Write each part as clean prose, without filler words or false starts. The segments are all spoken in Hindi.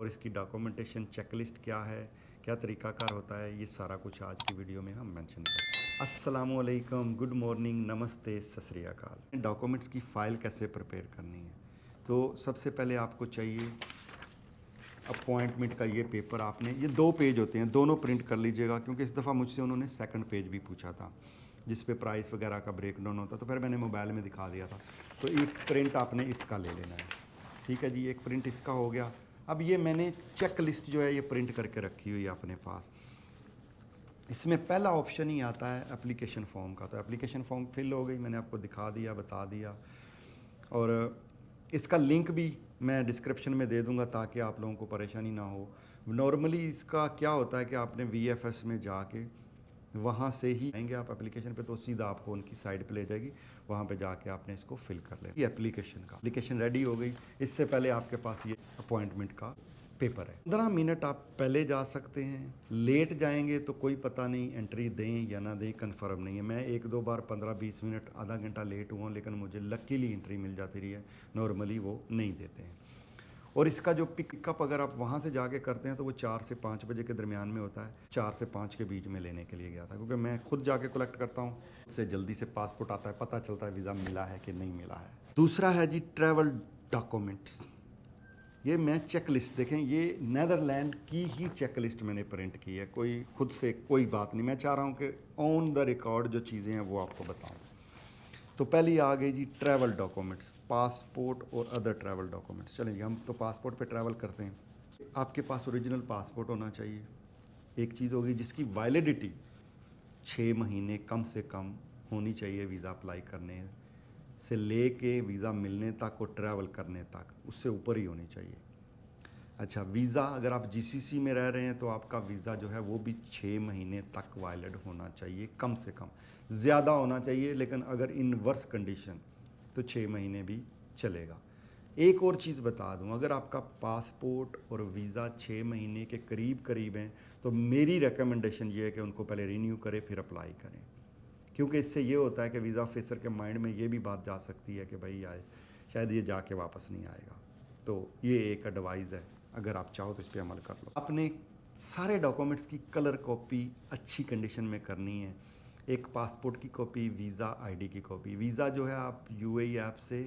और इसकी डॉक्यूमेंटेशन चेकलिस्ट क्या है, क्या तरीकाकार होता है, ये सारा कुछ आज की वीडियो में हम मेंशन करें। अस्सलामुअलैकुम, गुड मॉर्निंग, नमस्ते, सत श्री अकाल। डॉक्यूमेंट्स की फ़ाइल कैसे प्रिपेयर करनी है, तो सबसे पहले आपको चाहिए अपॉइंटमेंट का ये पेपर। आपने ये 2 पेज होते हैं, दोनों प्रिंट कर लीजिएगा, क्योंकि इस दफ़ा मुझसे उन्होंने सेकंड पेज भी पूछा था जिस पे प्राइस वगैरह का ब्रेक डाउन होता, तो फिर मैंने मोबाइल में दिखा दिया था। तो एक प्रिंट आपने इसका ले लेना है, ठीक है जी। एक प्रिंट इसका हो गया। अब ये मैंने चेक लिस्ट जो है ये प्रिंट करके रखी हुई है अपने पास। इसमें पहला ऑप्शन ही आता है एप्लीकेशन फॉर्म का। तो एप्लीकेशन फॉर्म फिल हो गई, मैंने आपको दिखा दिया, बता दिया। और इसका लिंक भी मैं डिस्क्रिप्शन में दे दूंगा ताकि आप लोगों को परेशानी ना हो। नॉर्मली इसका क्या होता है कि आपने VFS में जाके वहाँ से ही आएंगे आप एप्लीकेशन पे, तो सीधा आपको उनकी साइट पे ले जाएगी, वहाँ पे जाके आपने इसको फिल कर लेना। ये एप्लीकेशन रेडी हो गई। इससे पहले आपके पास ये अपॉइंटमेंट का पेपर है। 15 मिनट आप पहले जा सकते हैं, लेट जाएंगे तो कोई पता नहीं, एंट्री दें या ना दें कंफर्म नहीं है। मैं 1-2 बार 15-20 मिनट आधा घंटा लेट हुआ, लेकिन मुझे लकीली एंट्री मिल जाती रही है। नॉर्मली वो नहीं देते हैं। और इसका जो पिकअप अगर आप वहाँ से जाके करते हैं तो वो 4 से 5 बजे के दरमियान में होता है। 4 से 5 के बीच में लेने के लिए गया था, क्योंकि मैं खुद जाके कलेक्ट करता हूँ। इससे जल्दी से पासपोर्ट आता है, पता चलता है वीज़ा मिला है कि नहीं मिला है। दूसरा है जी ट्रैवल डॉक्यूमेंट्स। ये मैं चेक लिस्ट, देखें ये नेदरलैंड की ही चेक लिस्ट मैंने प्रिंट की है, कोई खुद से कोई बात नहीं। मैं चाह रहा हूँ कि ऑन द रिकॉर्ड जो चीज़ें हैं वो आपको बताऊँ। तो पहली आ गई जी ट्रैवल डॉक्यूमेंट्स, पासपोर्ट और अदर ट्रैवल डॉक्यूमेंट्स। चलें जी, हम तो पासपोर्ट पे ट्रैवल करते हैं। आपके पास ओरिजिनल पासपोर्ट होना चाहिए। एक चीज़ होगी जिसकी वैलिडिटी 6 महीने कम से कम होनी चाहिए वीज़ा अप्लाई करने से लेके वीज़ा मिलने तक और ट्रैवल करने तक, उससे ऊपर ही होनी चाहिए। अच्छा, वीज़ा अगर आप GCC में रह रहे हैं तो आपका वीज़ा जो है वो भी 6 महीने तक वैलिड होना चाहिए कम से कम। ज़्यादा होना चाहिए, लेकिन अगर इन वर्स कंडीशन तो 6 महीने भी चलेगा। एक और चीज़ बता दूं, अगर आपका पासपोर्ट और वीज़ा 6 महीने के करीब करीब हैं तो मेरी रिकमेंडेशन ये है कि उनको पहले रिन्यू करें फिर अप्लाई करें, क्योंकि इससे ये होता है कि वीज़ा ऑफिसर के माइंड में ये भी बात जा सकती है कि भाई आए शायद ये जाके वापस नहीं आएगा। तो ये एक एडवाइस है, अगर आप चाहो तो इस पर अमल कर लो। अपने सारे डॉक्यूमेंट्स की कलर कॉपी अच्छी कंडीशन में करनी है। एक पासपोर्ट की कॉपी, वीज़ा ID की कॉपी। वीज़ा जो है आप UAE ऐप से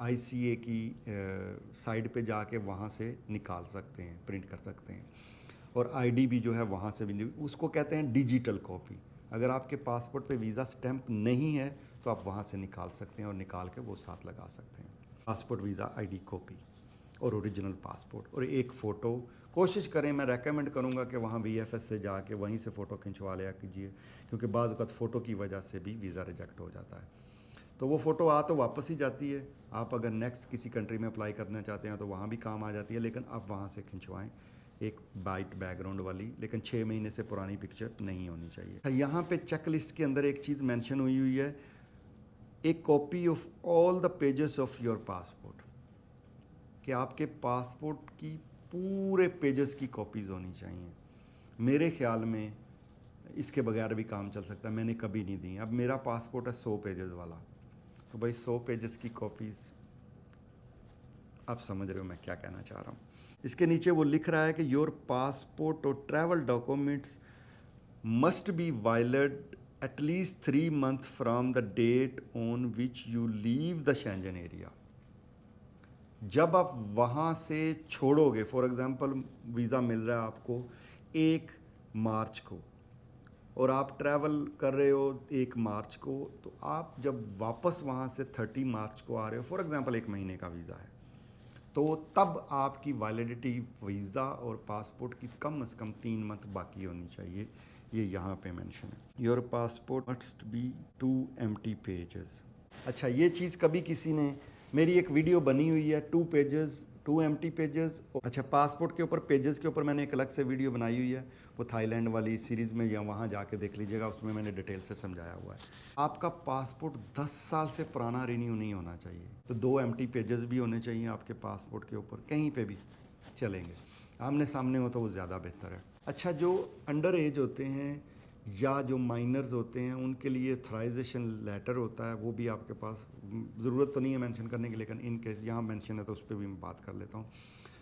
ICA की साइट पे जाके वहाँ से निकाल सकते हैं, प्रिंट कर सकते हैं। और ID भी जो है वहाँ से भी, उसको कहते हैं डिजिटल कॉपी। अगर आपके पासपोर्ट पे वीज़ा स्टैंप नहीं है तो आप वहाँ से निकाल सकते हैं और निकाल के वो साथ लगा सकते हैं। पासपोर्ट, वीज़ा ID कॉपी और ओरिजिनल पासपोर्ट और एक फ़ोटो। कोशिश करें, मैं रेकमेंड करूंगा कि वहाँ VFS से जाके वहीं से फ़ोटो खिंचवा लिया कीजिए, क्योंकि बाज़ वक़्त फ़ोटो की वजह से भी वीज़ा रिजेक्ट हो जाता है। तो वो फ़ोटो आ तो वापस ही जाती है। आप अगर नेक्स्ट किसी कंट्री में अप्लाई करना चाहते हैं तो वहाँ भी काम आ जाती है, लेकिन आप वहाँ से खिंचवाएँ एक वाइट बैकग्राउंड वाली, लेकिन 6 महीने से पुरानी पिक्चर नहीं होनी चाहिए। यहाँ पे चेक लिस्ट के अंदर एक चीज़ मेंशन हुई है, एक copy of all the pages of your passport, कि आपके पासपोर्ट की पूरे पेजेस की कॉपीज़ होनी चाहिए। मेरे ख्याल में इसके बगैर भी काम चल सकता है, मैंने कभी नहीं दी। अब मेरा पासपोर्ट है 100 पेजेस वाला, तो भाई 100 पेजेस की कॉपीज़, आप समझ रहे हो मैं क्या कहना चाह रहा हूँ। इसके नीचे वो लिख रहा है कि योर पासपोर्ट और travel documents must be valid at least 3 months from the date on which you leave the Schengen area. जब आप वहाँ से छोड़ोगे, फॉर एग्ज़ाम्पल वीज़ा मिल रहा है आपको 1 मार्च को और आप ट्रैवल कर रहे हो 1 मार्च को, तो आप जब वापस वहाँ से 30 मार्च को आ रहे हो, फॉर एग्ज़ाम्पल 1 महीने का वीज़ा है, तो तब आपकी वैलिडिटी वीज़ा और पासपोर्ट की कम से कम 3 मंथ बाकी होनी चाहिए। ये यहाँ पे मेंशन है। Your passport must be 2 empty pages. अच्छा, ये चीज़ कभी किसी ने, मेरी एक वीडियो बनी हुई है 2 पेजेस 2 empty पेजेस। अच्छा, पासपोर्ट के ऊपर पेजेस के ऊपर मैंने एक अलग से वीडियो बनाई हुई है, वो थाईलैंड वाली सीरीज़ में, या वहाँ जाके देख लीजिएगा, उसमें मैंने डिटेल से समझाया हुआ है। आपका पासपोर्ट 10 साल से पुराना रिन्यू नहीं होना चाहिए, तो 2 empty पेजेस भी होने चाहिए आपके पासपोर्ट के ऊपर, कहीं पे भी चलेंगे, आमने सामने हो तो वो ज़्यादा बेहतर है। अच्छा, जो अंडर एज होते हैं या जो माइनर्स होते हैं उनके लिए ऑथराइजेशन लेटर होता है, वो भी आपके पास, ज़रूरत तो नहीं है मेंशन करने की, लेकिन इन केस यहाँ मेंशन है तो उस पर भी मैं बात कर लेता हूँ।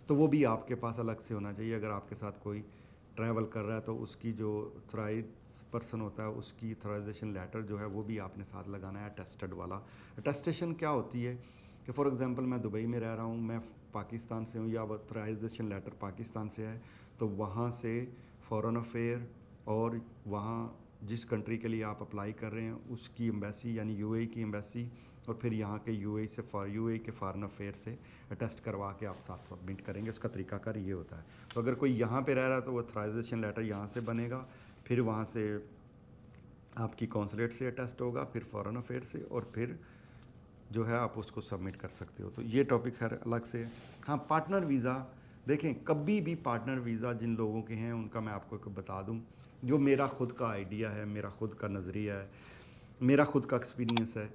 तो वो भी आपके पास अलग से होना चाहिए। अगर आपके साथ कोई ट्रैवल कर रहा है तो उसकी जो ऑथराइज पर्सन होता है उसकी ऑथराइजेशन लेटर जो है वो भी आपने साथ लगाना है, अटेस्टेड वाला। अटेस्टेशन क्या होती है कि फॉर एग्जांपल मैं दुबई में रह रहा हूँ, मैं पाकिस्तान से हूँ या ऑथराइजेशन लेटर पाकिस्तान से है, तो वहाँ से फॉरेन अफेयर और वहाँ जिस कंट्री के लिए आप अप्लाई कर रहे हैं उसकी एम्बेसी यानी यूएई की एम्बेसी, और फिर यहाँ के यूएई के फॉरेन अफेयर से अटेस्ट करवा के आप साथ सबमिट करेंगे। उसका तरीकाकार ये होता है। तो अगर कोई यहाँ पे रह रहा है तो वो ऑथराइजेशन लेटर यहाँ से बनेगा, फिर वहाँ से आपकी कॉन्सुलेट से अटेस्ट होगा, फिर फॉरेन अफेयर से, और फिर जो है आप उसको सबमिट कर सकते हो। तो ये टॉपिक है अलग से। हाँ, पार्टनर वीज़ा देखें, कभी भी पार्टनर वीज़ा जिन लोगों के हैं उनका मैं आपको एक बता दूं, जो मेरा खुद का आइडिया है, मेरा खुद का नज़रिया है, मेरा खुद का एक्सपीरियंस है,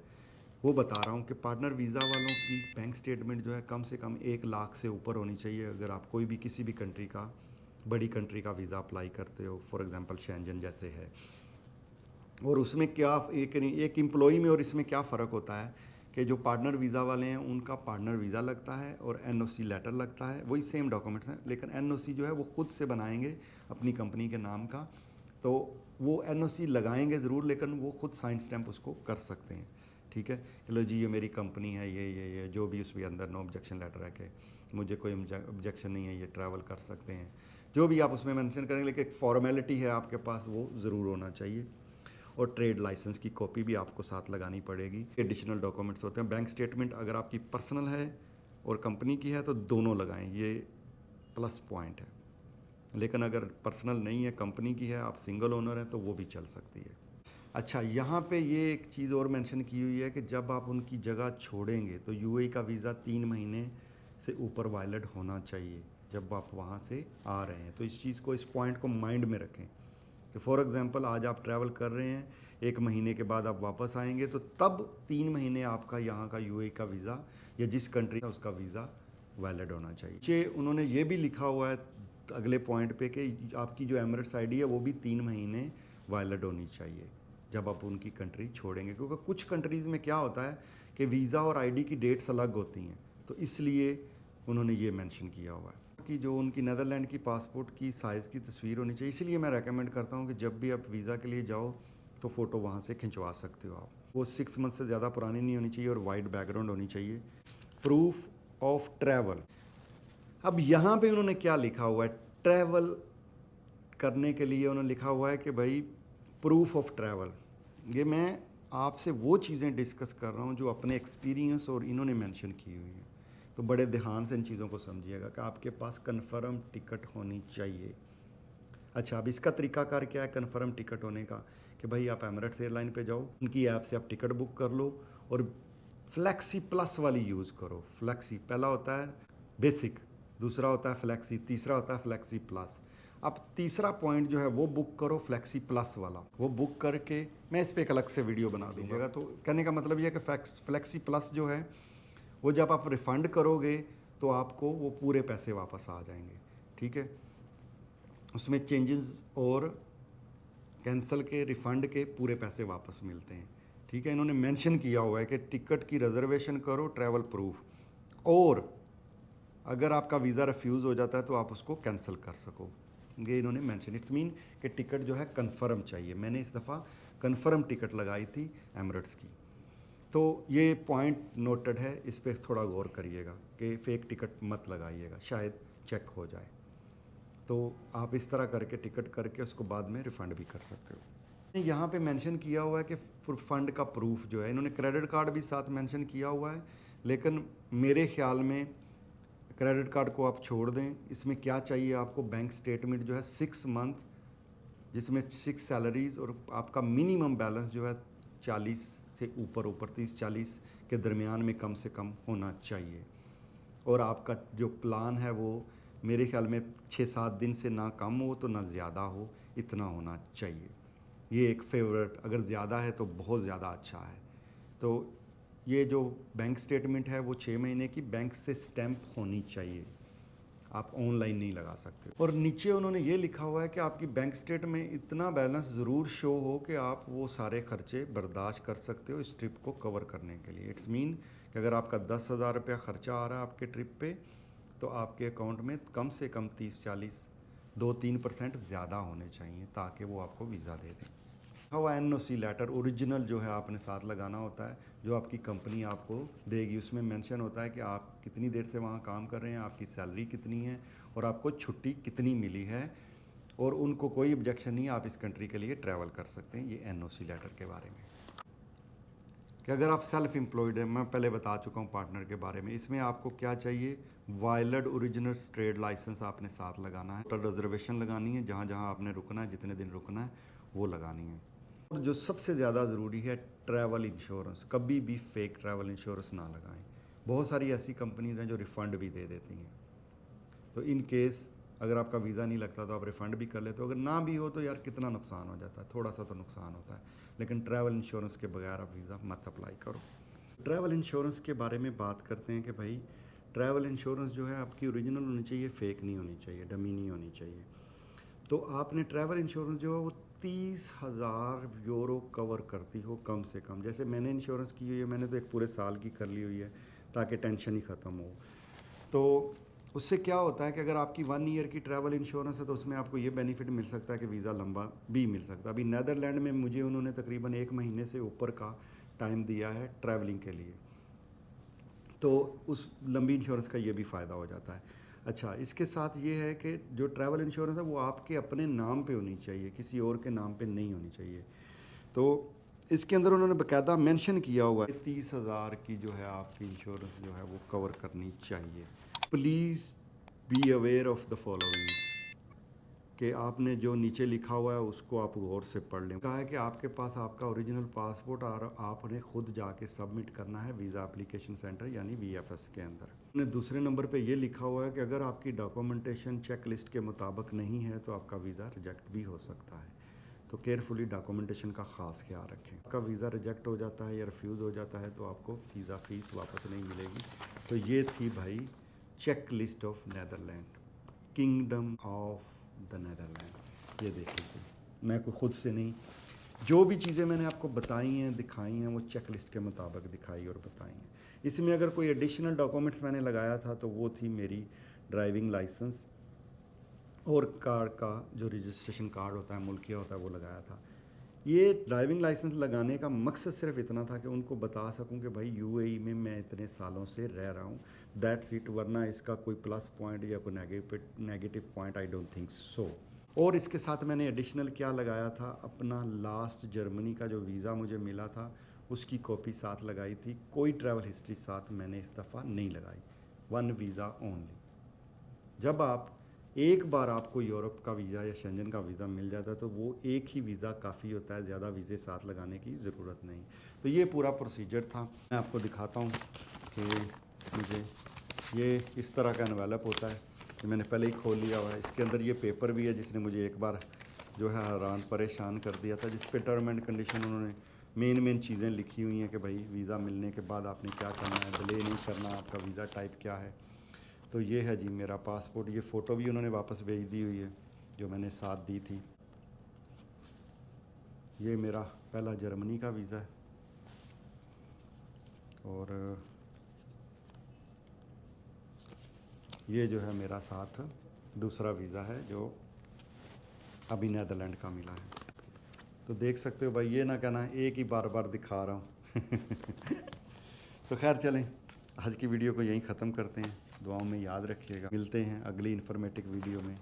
वो बता रहा हूँ कि पार्टनर वीज़ा वालों की बैंक स्टेटमेंट जो है कम से कम 1 लाख से ऊपर होनी चाहिए। अगर आप कोई भी किसी भी कंट्री का, बड़ी कंट्री का वीज़ा अप्लाई करते हो, फॉर एग्ज़ाम्पल शेंजन जैसे है। और उसमें क्या एक एम्प्लॉई में और इसमें क्या फ़र्क होता है कि जो पार्टनर वीज़ा वाले हैं उनका पार्टनर वीज़ा लगता है और एनओसी लेटर लगता है, वही सेम डॉक्यूमेंट्स हैं, लेकिन एनओसी जो है वो खुद से बनाएंगे अपनी कंपनी के नाम का। तो वो एनओसी लगाएंगे ज़रूर, लेकिन वो खुद साइन स्टैम्प उसको कर सकते हैं। ठीक है, चलो जी ये मेरी कंपनी है, ये जो भी उसके अंदर नो ऑब्जेक्शन लेटर है कि मुझे कोई ऑब्जेक्शन नहीं है, ये ट्रैवल कर सकते हैं, जो भी आप उसमें मेंशन करेंगे, लेकिन एक फॉर्मेलिटी है आपके पास, वो ज़रूर होना चाहिए। और ट्रेड लाइसेंस की कॉपी भी आपको साथ लगानी पड़ेगी। एडिशनल डॉक्यूमेंट्स होते हैं। बैंक स्टेटमेंट अगर आपकी पर्सनल है और कंपनी की है तो दोनों लगाएं, ये प्लस पॉइंट है। लेकिन अगर पर्सनल नहीं है, कंपनी की है, आप सिंगल ओनर हैं, तो वो भी चल सकती है। अच्छा, यहाँ पे ये एक चीज़ और मेंशन की हुई है कि जब आप उनकी जगह छोड़ेंगे तो यूएई का वीज़ा 3 महीने से ऊपर वैलिड होना चाहिए जब आप वहाँ से आ रहे हैं। तो इस चीज़ को, इस पॉइंट को माइंड में रखें कि फॉर एग्ज़ाम्पल आज आप ट्रैवल कर रहे हैं, 1 महीने के बाद आप वापस आएंगे, तो तब 3 महीने आपका यहाँ का यूएई का वीज़ा या जिस कंट्री का उसका वीज़ा वैलिड होना चाहिए। उन्होंने ये भी लिखा हुआ है अगले पॉइंट पे कि आपकी जो एमिरेट्स आईडी है वो भी 3 महीने वैलिड होनी चाहिए जब आप उनकी कंट्री छोड़ेंगे, क्योंकि कुछ कंट्रीज़ में क्या होता है कि वीज़ा और आईडी की डेट्स अलग होती हैं, तो इसलिए उन्होंने ये मेंशन किया हुआ है कि जो उनकी नीदरलैंड की पासपोर्ट की साइज़ की तस्वीर होनी चाहिए। इसलिए मैं रेकमेंड करता हूँ कि जब भी आप वीज़ा के लिए जाओ तो फ़ोटो वहाँ से खिंचवा सकते हो आप। वो 6 मंथ से ज़्यादा पुरानी नहीं होनी चाहिए और वाइट बैकग्राउंड होनी चाहिए। प्रूफ ऑफ ट्रैवल, अब यहाँ पे उन्होंने क्या लिखा हुआ है, ट्रैवल करने के लिए उन्होंने लिखा हुआ है कि भाई प्रूफ ऑफ ट्रैवल। ये मैं आपसे वो चीज़ें डिस्कस कर रहा हूँ जो अपने एक्सपीरियंस और इन्होंने मेंशन की हुई हैं, तो बड़े ध्यान से इन चीज़ों को समझिएगा कि आपके पास कन्फर्म टिकट होनी चाहिए। अच्छा, अब इसका तरीकाकार क्या है कन्फर्म टिकट होने का, कि भाई आप एमिरेट्स एयरलाइन पे जाओ, उनकी ऐप से आप टिकट बुक कर लो और फ्लैक्सी प्लस वाली यूज़ करो। फ्लैक्सी पहला होता है बेसिक, दूसरा होता है फ्लैक्सी, तीसरा होता है फ्लैक्सी प्लस। अब तीसरा पॉइंट जो है वो बुक करो फ्लैक्सी प्लस वाला। वो बुक करके मैं इस पर एक अलग से वीडियो बना दूंगा। तो कहने का मतलब ये है कि फ्लैक्सी प्लस जो है वो जब आप रिफ़ंड करोगे तो आपको वो पूरे पैसे वापस आ जाएंगे। ठीक है, उसमें चेंजेस और कैंसिल के, रिफ़ंड के पूरे पैसे वापस मिलते हैं। ठीक है, इन्होंने मेंशन किया हुआ है कि टिकट की रिजर्वेशन करो, ट्रैवल प्रूफ, और अगर आपका वीज़ा रिफ्यूज़ हो जाता है तो आप उसको कैंसिल कर सको। ये इन्होंने मेंशन, इट्स मीन कि टिकट जो है कंफर्म चाहिए। मैंने इस दफ़ा कंफर्म टिकट लगाई थी एमिरेट्स की। तो ये पॉइंट नोटेड है, इस पर थोड़ा गौर करिएगा कि फ़ेक टिकट मत लगाइएगा, शायद चेक हो जाए। तो आप इस तरह करके टिकट करके उसको बाद में रिफ़ंड भी कर सकते हो। यहाँ पे मेंशन किया हुआ है कि फंड का प्रूफ जो है, इन्होंने क्रेडिट कार्ड भी साथ मेंशन किया हुआ है, लेकिन मेरे ख्याल में क्रेडिट कार्ड को आप छोड़ दें। इसमें क्या चाहिए आपको, बैंक स्टेटमेंट जो है 6 मंथ, जिसमें 6 सैलरीज़, और आपका मिनिमम बैलेंस जो है 40 से ऊपर 30-40 के दरमियान में कम से कम होना चाहिए। और आपका जो प्लान है वो मेरे ख्याल में 6-7 दिन से ना कम हो तो ना ज़्यादा हो, इतना होना चाहिए। ये एक फेवरेट, अगर ज़्यादा है तो बहुत ज़्यादा अच्छा है। तो ये जो बैंक स्टेटमेंट है वो 6 महीने की बैंक से स्टैंप होनी चाहिए, आप ऑनलाइन नहीं लगा सकते। और नीचे उन्होंने ये लिखा हुआ है कि आपकी बैंक स्टेट में इतना बैलेंस ज़रूर शो हो कि आप वो सारे खर्चे बर्दाश्त कर सकते हो इस ट्रिप को कवर करने के लिए। इट्स मीन कि अगर आपका 10,000 रुपया ख़र्चा आ रहा है आपके ट्रिप पे, तो तो आपके अकाउंट में कम से कम 30-40 2-3% ज़्यादा होने चाहिए ताकि वो आपको वीज़ा दे दें। हवा NOC लेटर ओरिजिनल जो है आपने साथ लगाना होता है, जो आपकी कंपनी आपको देगी। उसमें मेंशन होता है कि आप कितनी देर से वहाँ काम कर रहे हैं, आपकी सैलरी कितनी है और आपको छुट्टी कितनी मिली है, और उनको कोई ऑब्जेक्शन नहीं है, आप इस कंट्री के लिए ट्रैवल कर सकते हैं। ये NOC लेटर के बारे में। कि अगर आप सेल्फ एम्प्लॉयड हैं, मैं पहले बता चुका हूँ पार्टनर के बारे में, इसमें आपको क्या चाहिए, वैलिड ओरिजिनल ट्रेड लाइसेंस आपने साथ लगाना है, होटल रिजर्वेशन लगानी है, जहाँ जहाँ आपने रुकना है, जितने दिन रुकना है वो लगानी है। और जो सबसे ज़्यादा ज़रूरी है, ट्रैवल इंश्योरेंस। कभी भी फेक ट्रैवल इंश्योरेंस ना लगाएं। बहुत सारी ऐसी कंपनीज हैं जो रिफ़ंड भी दे देती हैं, तो इन केस अगर आपका वीज़ा नहीं लगता तो आप रिफ़ंड भी कर लेते हो। अगर ना भी हो तो यार कितना नुकसान हो जाता है, थोड़ा सा तो नुकसान होता है, लेकिन ट्रैवल इंश्योरेंस के बगैर आप वीज़ा मत अप्लाई करो। ट्रैवल इंश्योरेंस के बारे में बात करते हैं कि भाई ट्रैवल इंश्योरेंस जो है आपकी ओरिजिनल होनी चाहिए, फेक नहीं होनी चाहिए, डमी नहीं होनी चाहिए। तो आपने ट्रैवल इंश्योरेंस जो है वो 30,000 यूरो कवर करती हो कम से कम। जैसे मैंने इंश्योरेंस की हुई है, मैंने तो एक पूरे साल की कर ली हुई है ताकि टेंशन ही ख़त्म हो। तो उससे क्या होता है कि अगर आपकी 1 ईयर की ट्रैवल इंश्योरेंस है तो उसमें आपको ये बेनिफिट मिल सकता है कि वीज़ा लंबा भी मिल सकता है। अभी नीदरलैंड में मुझे उन्होंने तकरीबन 1 महीने से ऊपर का टाइम दिया है ट्रैवलिंग के लिए, तो उस लंबी इंश्योरेंस का ये भी फ़ायदा हो जाता है। अच्छा, इसके साथ ये है कि जो ट्रैवल इंश्योरेंस है वो आपके अपने नाम पे होनी चाहिए, किसी और के नाम पे नहीं होनी चाहिए। तो इसके अंदर उन्होंने बाकायदा मेंशन किया हुआ है 30,000 की जो है आपकी इंश्योरेंस जो है वो कवर करनी चाहिए। Please be aware of the following, कि आपने जो नीचे लिखा हुआ है उसको आप गौर से पढ़ लें। कहा है कि आपके पास आपका ओरिजिनल पासपोर्ट और आपने खुद जाके सबमिट करना है वीज़ा एप्लीकेशन सेंटर यानी VFS के अंदर। दूसरे नंबर पे ये लिखा हुआ है कि अगर आपकी डॉक्यूमेंटेशन चेक लिस्ट के मुताबिक नहीं है तो आपका वीज़ा रिजेक्ट भी हो सकता है। तो केयरफुली डॉक्यूमेंटेशन का ख़ास ख्याल रखें। आपका वीज़ा रिजेक्ट हो जाता है या रिफ्यूज़ हो जाता है तो आपको वीज़ा फ़ीस वापस नहीं मिलेगी। तो ये थी भाई check list of Netherland, kingdom of the Netherland. ये देख लीजिए, मैं कोई ख़ुद से नहीं, जो भी चीज़ें मैंने आपको बताई हैं दिखाई हैं वो चेक लिस्ट के मुताबिक दिखाई और बताई हैं। इसमें अगर कोई एडिशनल डॉक्यूमेंट्स मैंने लगाया था तो वो थी मेरी ड्राइविंग लाइसेंस और कार का जो रजिस्ट्रेशन कार्ड होता है, मुल्किया होता है, वो लगाया था। ये ड्राइविंग लाइसेंस लगाने का मकसद सिर्फ इतना था कि उनको बता सकूं कि भाई UAE में मैं इतने सालों से रह रहा हूं, दैट्स इट। वरना इसका कोई प्लस पॉइंट या कोई negative point I don't think so. और इसके साथ मैंने एडिशनल क्या लगाया था, अपना लास्ट जर्मनी का जो वीज़ा मुझे मिला था उसकी कॉपी साथ लगाई थी। कोई ट्रैवल हिस्ट्री साथ मैंने इस दफ़ा नहीं लगाई, 1 वीज़ा ओनली। जब आप एक बार आपको यूरोप का वीज़ा या शेंजन का वीज़ा मिल जाता है तो वो एक ही वीज़ा काफ़ी होता है, ज़्यादा वीज़े साथ लगाने की ज़रूरत नहीं। तो ये पूरा प्रोसीजर था। मैं आपको दिखाता हूँ कि मुझे ये इस तरह का एनवेलप होता है कि मैंने पहले ही खोल लिया हुआ है। इसके अंदर ये पेपर भी है जिसने मुझे एक बार जो है हैरान परेशान कर दिया था, जिस पे टर्म एंड कंडीशन उन्होंने मेन चीज़ें लिखी हुई हैं कि भाई वीज़ा मिलने के बाद आपने क्या करना है, डिले नहीं करना, आपका वीज़ा टाइप क्या है। तो ये है जी मेरा पासपोर्ट। ये फ़ोटो भी उन्होंने वापस भेज दी हुई है जो मैंने साथ दी थी। ये मेरा पहला जर्मनी का वीज़ा है और ये जो है मेरा साथ दूसरा वीज़ा है जो अभी नीदरलैंड का मिला है। तो देख सकते हो भाई, ये ना कहना एक ही बार बार दिखा रहा हूँ। तो खैर चलें, आज की वीडियो को यहीं ख़त्म करते हैं। दुआओं में याद रखिएगा। मिलते हैं अगली इन्फॉर्मेटिव वीडियो में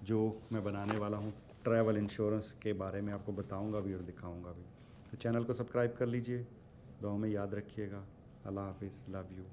जो मैं बनाने वाला हूँ। ट्रैवल इंश्योरेंस के बारे में आपको बताऊँगा भी और दिखाऊँगा भी। तो चैनल को सब्सक्राइब कर लीजिए। दुआओं में याद रखिएगा। अल्लाह हाफिज़, लव यू।